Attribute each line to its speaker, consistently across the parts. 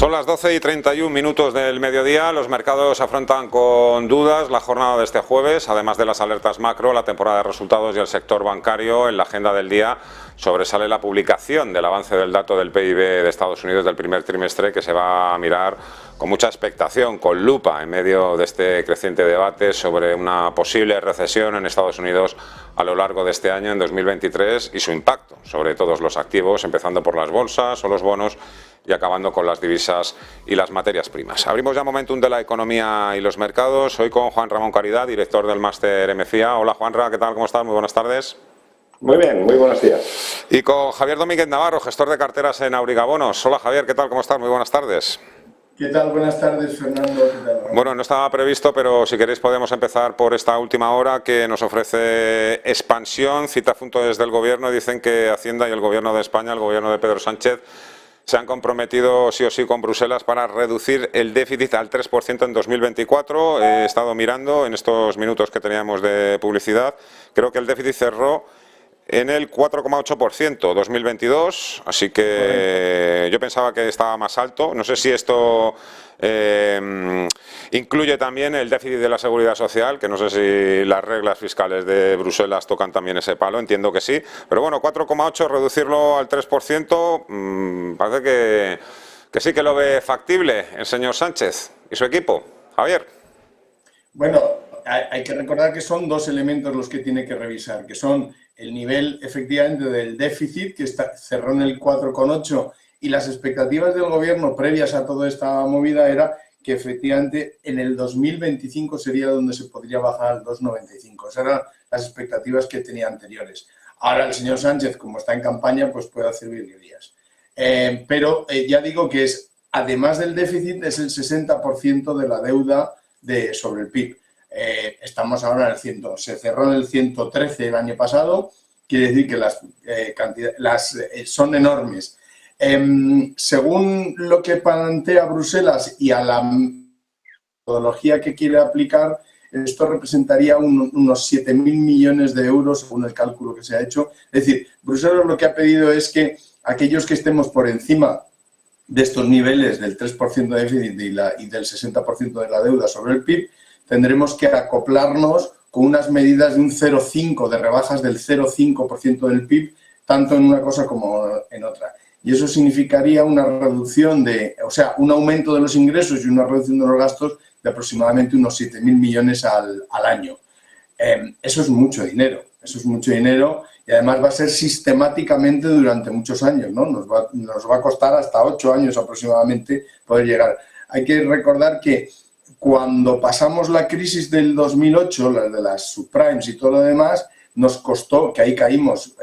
Speaker 1: Son las 12:31 del mediodía. Los mercados afrontan con dudas la jornada de este jueves. Además de las alertas macro, la temporada de resultados y el sector bancario, en la agenda del día sobresale la publicación del avance del dato del PIB de Estados Unidos del primer trimestre, que se va a mirar con mucha expectación, con lupa, en medio de este creciente debate sobre una posible recesión en Estados Unidos a lo largo de este año, en 2023, y su impacto sobre todos los activos, empezando por las bolsas o los bonos y acabando con las divisas y las materias primas. Abrimos ya Momentum de la economía y los mercados, hoy con Juan Ramón Caridad, director del máster MCA. Hola Juanra, ¿qué tal? ¿Cómo estás? Muy buenas tardes.
Speaker 2: Muy bien, muy buenos días.
Speaker 1: Y con Javier Domínguez Navarro, gestor de carteras en Aurigabonos. Hola Javier, ¿qué tal? ¿Cómo estás? Muy buenas tardes.
Speaker 3: ¿Qué tal? Buenas tardes, Fernando. ¿Qué tal?
Speaker 1: Bueno, no estaba previsto, pero si queréis podemos empezar por esta última hora que nos ofrece expansión. Citafuentes desde el Gobierno dicen que Hacienda y el Gobierno de España, el Gobierno de Pedro Sánchez, se han comprometido sí o sí con Bruselas para reducir el déficit al 3% en 2024. He estado mirando en estos minutos que teníamos de publicidad. Creo que el déficit cerró en el 4,8% 2022, así que yo pensaba que estaba más alto. No sé si esto incluye también el déficit de la Seguridad Social, que no sé si las reglas fiscales de Bruselas tocan también ese palo, entiendo que sí. Pero bueno, 4,8, reducirlo al 3%, parece que sí que lo ve factible el señor Sánchez y su equipo. Javier.
Speaker 3: Bueno, hay que recordar que son dos elementos los que tiene que revisar, que son el nivel efectivamente del déficit, que cerró en el 4,8, y las expectativas del Gobierno previas a toda esta movida era que efectivamente en el 2025 sería donde se podría bajar al 2,95. Esas eran las expectativas que tenía anteriores. Ahora el señor Sánchez, como está en campaña, pues puede hacer virguerías. Pero ya digo que es, además del déficit, es el 60% de la deuda sobre el PIB. Estamos ahora en el 100, se cerró en el 113 el año pasado, quiere decir que las cantidades son enormes. Según lo que plantea Bruselas y a la metodología que quiere aplicar, esto representaría unos 7.000 millones de euros según el cálculo que se ha hecho. Es decir, Bruselas lo que ha pedido es que aquellos que estemos por encima de estos niveles del 3% de déficit y del 60% de la deuda sobre el PIB, tendremos que acoplarnos con unas medidas de un 0,5, de rebajas del 0,5% del PIB, tanto en una cosa como en otra. Y eso significaría una reducción un aumento de los ingresos y una reducción de los gastos de aproximadamente unos 7.000 millones al año. Eso es mucho dinero, y además va a ser sistemáticamente durante muchos años, ¿no? Nos va a costar hasta 8 años aproximadamente poder llegar. Hay que recordar que cuando pasamos la crisis del 2008, la de las subprimes y todo lo demás, nos costó, que ahí caímos,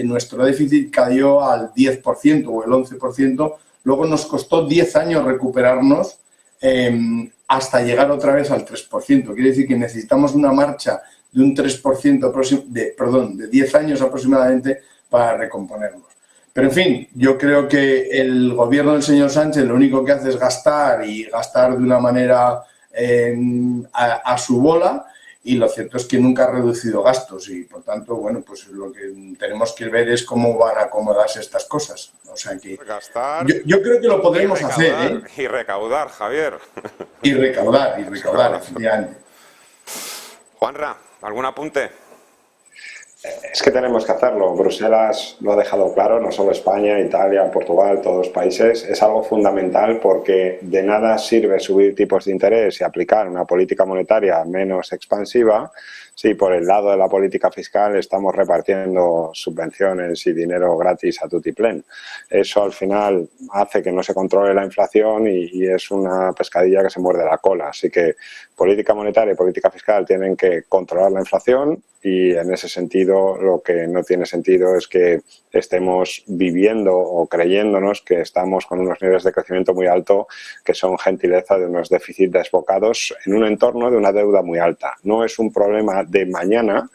Speaker 3: nuestro déficit cayó al 10% o el 11%, luego nos costó 10 años recuperarnos hasta llegar otra vez al 3%. Quiere decir que necesitamos una marcha de un 3%, de 10 años aproximadamente para recomponernos. Pero en fin, yo creo que el gobierno del señor Sánchez lo único que hace es gastar de una manera a su bola, y lo cierto es que nunca ha reducido gastos y, por tanto, bueno, pues lo que tenemos que ver es cómo van a acomodarse estas cosas. O sea que
Speaker 1: gastar,
Speaker 3: yo creo que lo podremos hacer, ¿eh?
Speaker 1: Y recaudar, Javier.
Speaker 3: Y recaudar, efectivamente.
Speaker 1: Juanra, ¿algún apunte?
Speaker 2: Es que tenemos que hacerlo. Bruselas lo ha dejado claro, no solo España, Italia, Portugal, todos los países. Es algo fundamental porque de nada sirve subir tipos de interés y aplicar una política monetaria menos expansiva si por el lado de la política fiscal estamos repartiendo subvenciones y dinero gratis a tutiplén. Eso al final hace que no se controle la inflación y es una pescadilla que se muerde la cola. Así que política monetaria y política fiscal tienen que controlar la inflación, y en ese sentido lo que no tiene sentido es que estemos viviendo o creyéndonos que estamos con unos niveles de crecimiento muy alto que son gentileza de unos déficits desbocados en un entorno de una deuda muy alta. No es un problema de mañana,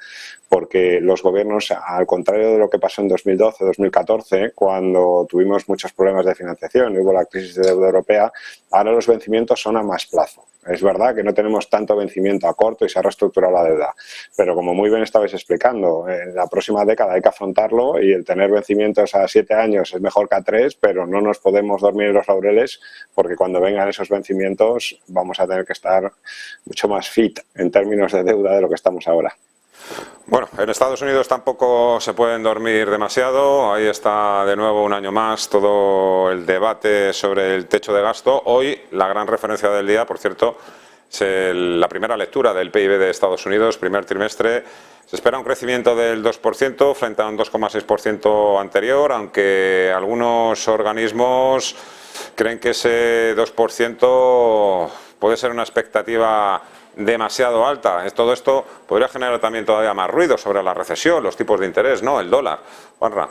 Speaker 2: porque los gobiernos, al contrario de lo que pasó en 2012-2014, cuando tuvimos muchos problemas de financiación y hubo la crisis de deuda europea, ahora los vencimientos son a más plazo. Es verdad que no tenemos tanto vencimiento a corto y se ha reestructurado la deuda, pero como muy bien estabais explicando, en la próxima década hay que afrontarlo y el tener vencimientos a 7 años es mejor que a 3, pero no nos podemos dormir en los laureles porque cuando vengan esos vencimientos vamos a tener que estar mucho más fit en términos de deuda de lo que estamos ahora.
Speaker 1: Bueno, en Estados Unidos tampoco se pueden dormir demasiado. Ahí está de nuevo un año más todo el debate sobre el techo de gasto. Hoy la gran referencia del día, por cierto, es la primera lectura del PIB de Estados Unidos, primer trimestre. Se espera un crecimiento del 2% frente a un 2,6% anterior, aunque algunos organismos creen que ese 2% puede ser una expectativa demasiado alta. Todo esto podría generar también todavía más ruido sobre la recesión, los tipos de interés, ¿no? El dólar. Juanra.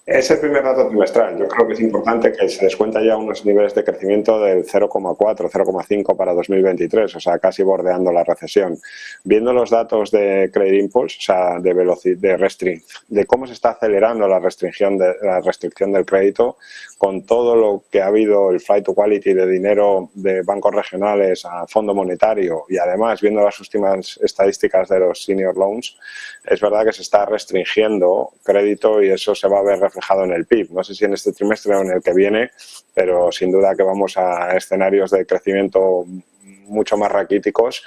Speaker 2: Es el primer dato trimestral. Yo creo que es importante que se descuenta ya unos niveles de crecimiento del 0,4, 0,5 para 2023, o sea, casi bordeando la recesión. Viendo los datos de Credit Impulse, o sea, de cómo se está acelerando la restricción del crédito, con todo lo que ha habido, el flight to quality de dinero de bancos regionales a Fondo Monetario y además viendo las últimas estadísticas de los senior loans, es verdad que se está restringiendo crédito y eso se va a ver reflejado en el PIB. No sé si en este trimestre o en el que viene, pero sin duda que vamos a escenarios de crecimiento mucho más raquíticos,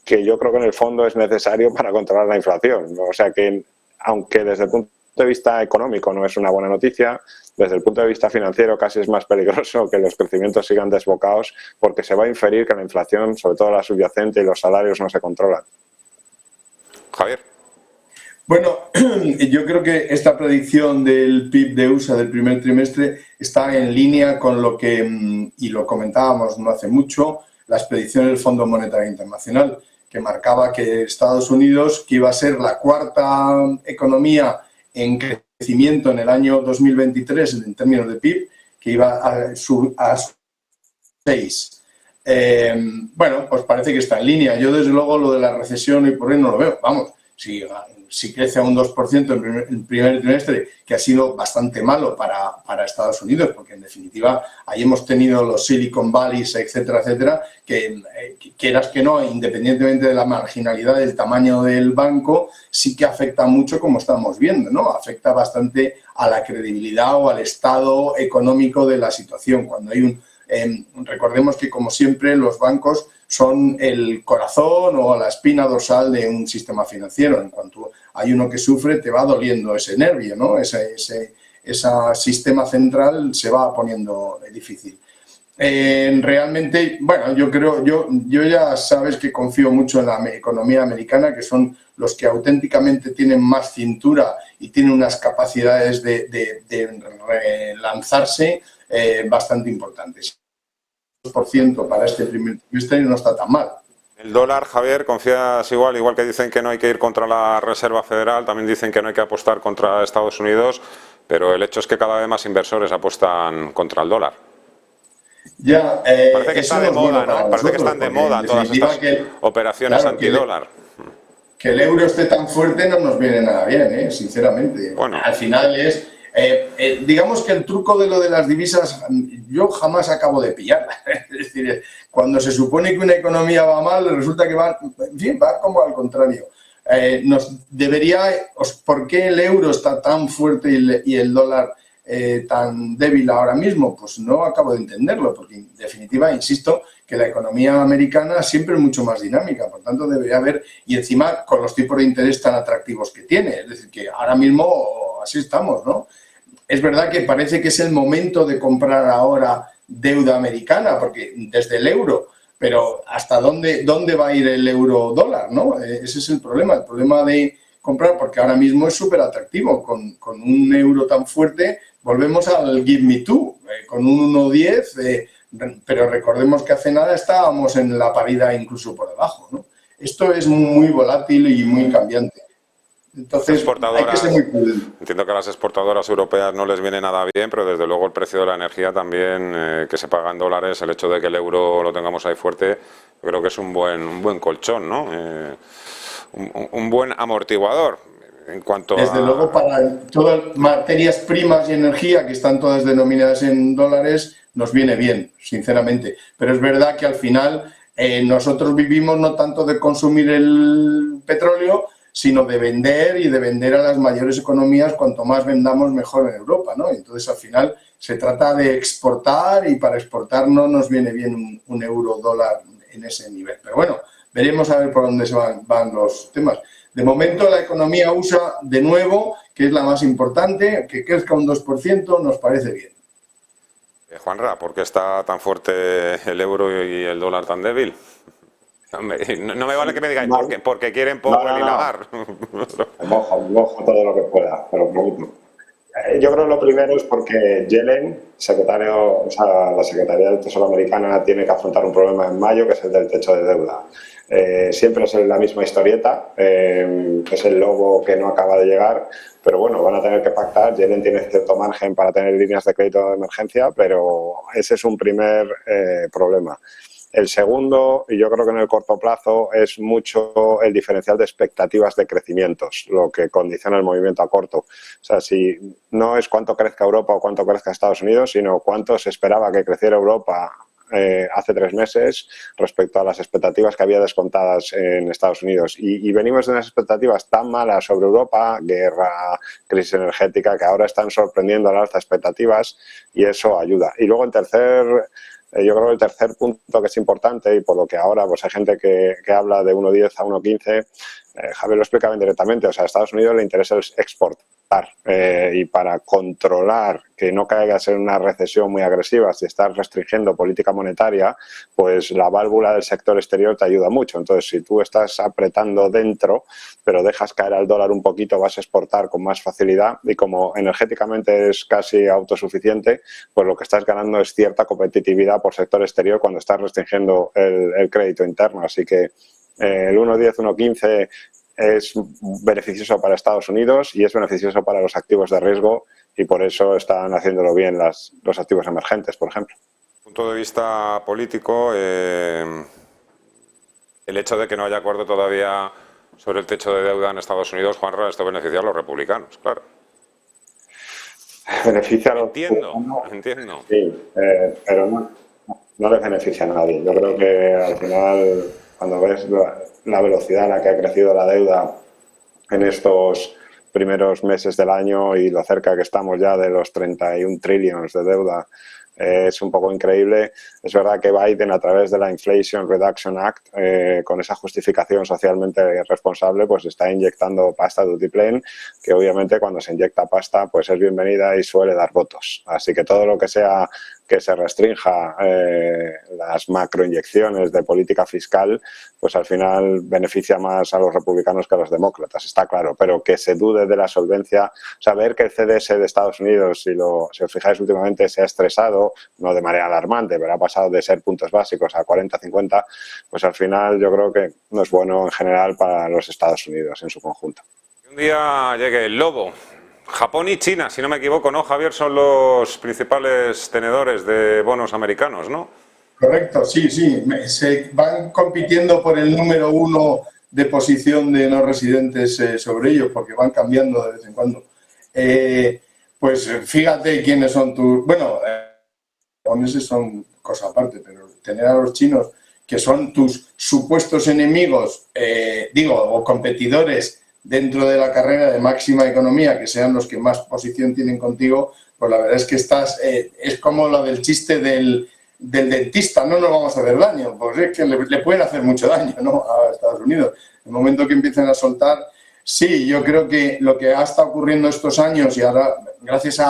Speaker 2: que yo creo que en el fondo es necesario para controlar la inflación. O sea que, aunque desde el punto de vista económico no es una buena noticia, desde el punto de vista financiero casi es más peligroso que los crecimientos sigan desbocados, porque se va a inferir que la inflación, sobre todo la subyacente y los salarios, no se controlan.
Speaker 1: Javier.
Speaker 3: Bueno, yo creo que esta predicción del PIB de USA del primer trimestre está en línea con lo que, y lo comentábamos no hace mucho, las predicciones del Fondo Monetario Internacional, que marcaba que Estados Unidos, que iba a ser la cuarta economía en crecimiento en el año 2023 en términos de PIB, que iba a 6. Bueno, pues parece que está en línea. Yo, desde luego, lo de la recesión y por ahí no lo veo. Vamos, si crece a un 2% en el primer trimestre, que ha sido bastante malo para Estados Unidos, porque en definitiva ahí hemos tenido los Silicon Valleys, etcétera, etcétera, que quieras que no, independientemente de la marginalidad del tamaño del banco, sí que afecta mucho, como estamos viendo, ¿no? Afecta bastante a la credibilidad o al estado económico de la situación. Cuando hay recordemos que, como siempre, los bancos son el corazón o la espina dorsal de un sistema financiero. En cuanto hay uno que sufre, te va doliendo ese nervio, ¿no? Ese sistema central se va poniendo difícil. Realmente, bueno, yo ya sabes que confío mucho en la economía americana, que son los que auténticamente tienen más cintura y tienen unas capacidades de relanzarse bastante importantes. 2% para este primer trimestre no está tan mal.
Speaker 1: El dólar, Javier, confías igual que dicen que no hay que ir contra la Reserva Federal, también dicen que no hay que apostar contra Estados Unidos, pero el hecho es que cada vez más inversores apuestan contra el dólar.
Speaker 3: Ya,
Speaker 1: parece que está de moda, ¿no? Parece que están de moda todas estas operaciones claro, antidólar.
Speaker 3: Que el euro esté tan fuerte no nos viene nada bien, sinceramente.
Speaker 1: Bueno.
Speaker 3: Al final es... digamos que el truco de lo de las divisas yo jamás acabo de pillar. Es decir, cuando se supone que una economía va mal, resulta que va como al contrario. ¿Por qué el euro está tan fuerte y el dólar tan débil ahora mismo? Pues no acabo de entenderlo, porque en definitiva, insisto, que la economía americana siempre es mucho más dinámica, por tanto debería haber, y encima con los tipos de interés tan atractivos que tiene, es decir, que ahora mismo así estamos, ¿no? Es verdad que parece que es el momento de comprar ahora deuda americana, porque desde el euro, pero ¿hasta dónde va a ir el euro dólar, no? Ese es el problema de comprar, porque ahora mismo es súper atractivo. Con un euro tan fuerte, volvemos al give me two, con un 1,10, pero recordemos que hace nada estábamos en la paridad incluso por debajo, ¿no? Esto es muy volátil y muy cambiante. Entonces, hay que ser muy prudente.
Speaker 1: Entiendo que a las exportadoras europeas no les viene nada bien, pero desde luego el precio de la energía también, que se paga en dólares, el hecho de que el euro lo tengamos ahí fuerte, yo creo que es un buen colchón, ¿no? un buen amortiguador. En cuanto
Speaker 3: Desde luego, para todas materias primas y energía que están todas denominadas en dólares, nos viene bien, sinceramente. Pero es verdad que al final nosotros vivimos no tanto de consumir el petróleo, sino de vender y de vender a las mayores economías. Cuanto más vendamos, mejor en Europa, ¿no? Entonces, al final, se trata de exportar y para exportar no nos viene bien un euro dólar en ese nivel. Pero bueno, veremos a ver por dónde se van los temas. De momento, la economía USA, de nuevo, que es la más importante, que crezca un 2%, nos parece bien.
Speaker 1: Juanra, ¿por qué está tan fuerte el euro y el dólar tan débil? No me vale que me digáis porque quieren Powell y Lagarde.
Speaker 2: Mojo todo lo que pueda, pero poquito. Yo creo que lo primero es porque Yellen, la Secretaría del Tesoro americana, tiene que afrontar un problema en mayo, que es el del techo de deuda. Siempre es la misma historieta, es el lobo que no acaba de llegar, pero bueno, van a tener que pactar. Yellen tiene cierto margen para tener líneas de crédito de emergencia, pero ese es un primer problema. El segundo, y yo creo que en el corto plazo, es mucho el diferencial de expectativas de crecimientos, lo que condiciona el movimiento a corto. O sea, si no es cuánto crezca Europa o cuánto crezca Estados Unidos, sino cuánto se esperaba que creciera Europa hace 3 meses respecto a las expectativas que había descontadas en Estados Unidos. Y venimos de unas expectativas tan malas sobre Europa, guerra, crisis energética, que ahora están sorprendiendo al alza expectativas y eso ayuda. Y luego yo creo que el tercer punto que es importante y por lo que ahora pues hay gente que habla de 1,10 a 1,15, Javier lo explica bien directamente, o sea, a Estados Unidos le interesa exportar y para controlar que no caigas en una recesión muy agresiva, si estás restringiendo política monetaria, pues la válvula del sector exterior te ayuda mucho. Entonces, si tú estás apretando dentro, pero dejas caer al dólar un poquito, vas a exportar con más facilidad y como energéticamente es casi autosuficiente, pues lo que estás ganando es cierta competitividad por sector exterior cuando estás restringiendo el crédito interno. Así que el 1,10, 1,15 es beneficioso para Estados Unidos y es beneficioso para los activos de riesgo y por eso están haciéndolo bien los activos emergentes, por ejemplo.
Speaker 1: Desde el punto de vista político, el hecho de que no haya acuerdo todavía sobre el techo de deuda en Estados Unidos, Juanra, esto beneficia a los republicanos, claro.
Speaker 2: Beneficia a los
Speaker 1: Entiendo.
Speaker 2: Sí, pero no les beneficia a nadie. Yo creo que al final, cuando ves la velocidad a la que ha crecido la deuda en estos primeros meses del año y lo cerca que estamos ya de los 31 trillones de deuda, es un poco increíble. Es verdad que Biden, a través de la Inflation Reduction Act, con esa justificación socialmente responsable, pues está inyectando pasta dutiplén, que obviamente cuando se inyecta pasta pues es bienvenida y suele dar votos. Así que todo lo que sea que se restrinja las macroinyecciones de política fiscal, pues al final beneficia más a los republicanos que a los demócratas, está claro, pero que se dude de la solvencia, saber que el CDS de Estados Unidos, si os fijáis últimamente, se ha estresado, no de manera alarmante, pero ha pasado de ser puntos básicos a 40, 50, pues al final yo creo que no es bueno en general para los Estados Unidos en su conjunto.
Speaker 1: Un día llegue el lobo. Japón y China, si no me equivoco, ¿no, Javier? Son los principales tenedores de bonos americanos, ¿no?
Speaker 3: Correcto, sí. Se van compitiendo por el número 1 de posición de no residentes sobre ellos, porque van cambiando de vez en cuando. Pues fíjate quiénes son tus... Bueno, japoneses son cosa aparte, pero tener a los chinos, que son tus supuestos enemigos, o competidores dentro de la carrera de máxima economía, que sean los que más posición tienen contigo, pues la verdad es que es como lo del chiste del dentista, no nos vamos a hacer daño, pues es que le pueden hacer mucho daño, ¿no?, a Estados Unidos. En el momento que empiecen a soltar, sí, yo creo que lo que ha estado ocurriendo estos años y ahora, gracias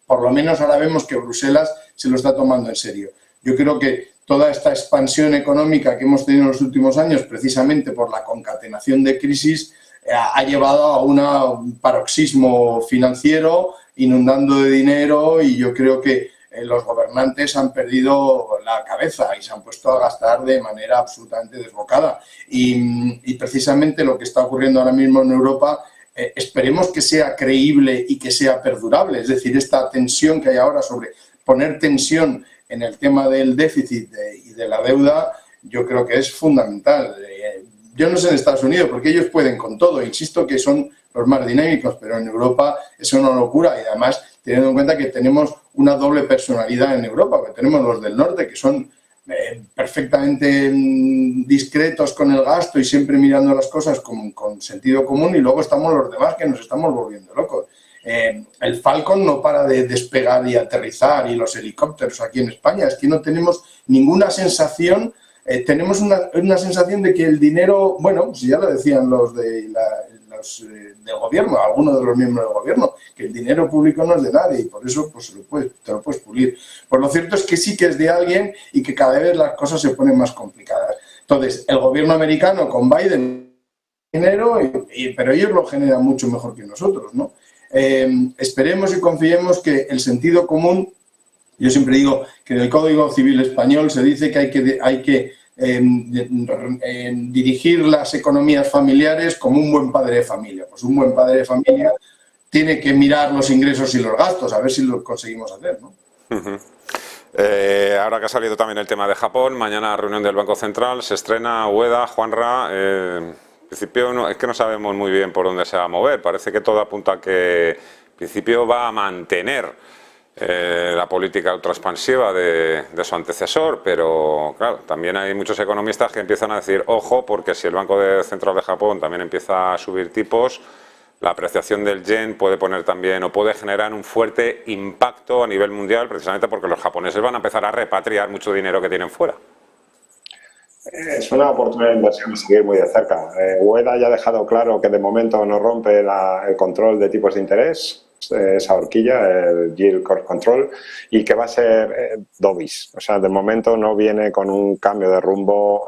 Speaker 3: por lo menos ahora vemos que Bruselas se lo está tomando en serio. Yo creo que toda esta expansión económica que hemos tenido en los últimos años, precisamente por la concatenación de crisis, ha llevado a un paroxismo financiero, inundando de dinero, y yo creo que los gobernantes han perdido la cabeza y se han puesto a gastar de manera absolutamente desbocada. Y precisamente lo que está ocurriendo ahora mismo en Europa, esperemos que sea creíble y que sea perdurable. Es decir, esta tensión que hay ahora sobre poner tensión en el tema del déficit y de la deuda, yo creo que es fundamental. yo no sé en Estados Unidos, porque ellos pueden con todo, insisto que son los más dinámicos, pero en Europa es una locura y además teniendo en cuenta que tenemos una doble personalidad en Europa, que tenemos los del norte que son perfectamente discretos con el gasto y siempre mirando las cosas con sentido común, y luego estamos los demás que nos estamos volviendo locos. El Falcon no para de despegar y aterrizar, y los helicópteros aquí en España, es que no tenemos ninguna sensación, tenemos una sensación de que el dinero, bueno, pues ya lo decían los del gobierno, algunos de los miembros del gobierno, que el dinero público no es de nadie y por eso pues te lo puedes pulir. Pues lo cierto es que sí que es de alguien y que cada vez las cosas se ponen más complicadas. Entonces, el gobierno americano con Biden dinero, pero ellos lo generan mucho mejor que nosotros, ¿no? Esperemos y confiemos que el sentido común, yo siempre digo que en el Código Civil Español se dice que hay que dirigir las economías familiares como un buen padre de familia. Pues un buen padre de familia tiene que mirar los ingresos y los gastos, a ver si lo conseguimos hacer, ¿no?
Speaker 1: Ahora que ha salido también el tema de Japón, mañana reunión del Banco Central, se estrena Ueda, Juanra. En principio es que no sabemos muy bien por dónde se va a mover. Parece que todo apunta a que en principio va a mantener la política ultraexpansiva de su antecesor, pero claro, también hay muchos economistas que empiezan a decir, ojo, porque si el Banco Central de Japón también empieza a subir tipos, la apreciación del yen puede poner también o puede generar un fuerte impacto a nivel mundial, precisamente porque los japoneses van a empezar a repatriar mucho dinero que tienen fuera.
Speaker 2: Es una oportunidad de inversión a seguir muy de cerca. Ueda ya ha dejado claro que de momento no rompe el control de tipos de interés, esa horquilla, el Yield Curve Control, y que va a ser dovish. O sea, de momento no viene con un cambio de rumbo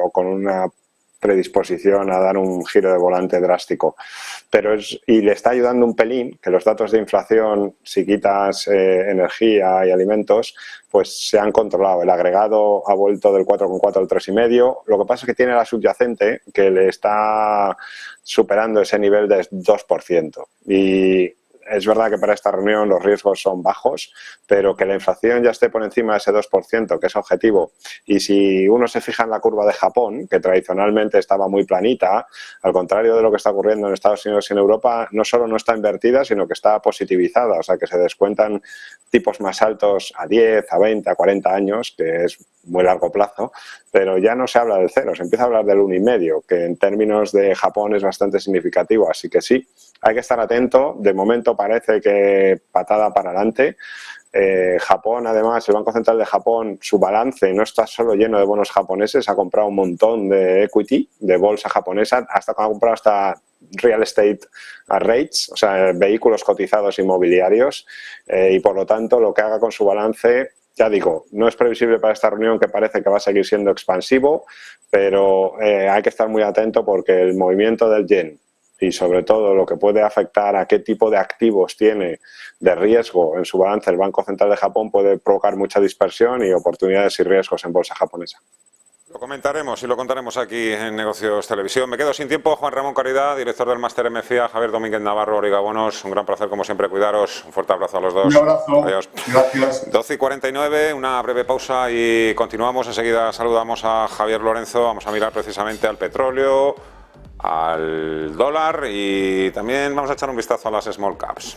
Speaker 2: o con una predisposición a dar un giro de volante drástico. Y le está ayudando un pelín que los datos de inflación, si quitas energía y alimentos, pues se han controlado. El agregado ha vuelto del 4,4 al 3,5. Lo que pasa es que tiene la subyacente que le está superando ese nivel de 2%. Y es verdad que para esta reunión los riesgos son bajos, pero que la inflación ya esté por encima de ese 2%, que es objetivo, y si uno se fija en la curva de Japón, que tradicionalmente estaba muy planita, al contrario de lo que está ocurriendo en Estados Unidos y en Europa, no solo no está invertida, sino que está positivizada, o sea que se descuentan tipos más altos a 10, a 20, a 40 años, que es muy largo plazo, pero ya no se habla del 0, se empieza a hablar del 1,5, que en términos de Japón es bastante significativo, así que sí, hay que estar atento. De momento parece que patada para adelante. Japón, además, el Banco Central de Japón, su balance no está solo lleno de bonos japoneses, ha comprado un montón de equity, de bolsa japonesa, ha comprado hasta real estate rates, o sea, vehículos cotizados inmobiliarios, y por lo tanto lo que haga con su balance, ya digo, no es previsible para esta reunión, que parece que va a seguir siendo expansivo, pero hay que estar muy atento porque el movimiento del yen y sobre todo lo que puede afectar a qué tipo de activos tiene de riesgo en su balance el Banco Central de Japón puede provocar mucha dispersión y oportunidades y riesgos en bolsa japonesa.
Speaker 1: Lo comentaremos y lo contaremos aquí en Negocios Televisión. Me quedo sin tiempo. Juan Ramón Caridad, director del Máster MFIA, Javier Domínguez Navarro, Origa Bonos. Un gran placer, como siempre, cuidaros. Un fuerte abrazo a los dos.
Speaker 3: Un abrazo.
Speaker 1: Adiós.
Speaker 3: Gracias.
Speaker 1: 12:49, una breve pausa y continuamos. Enseguida saludamos a Javier Lorenzo. Vamos a mirar precisamente al petróleo, al dólar y también vamos a echar un vistazo a las small caps.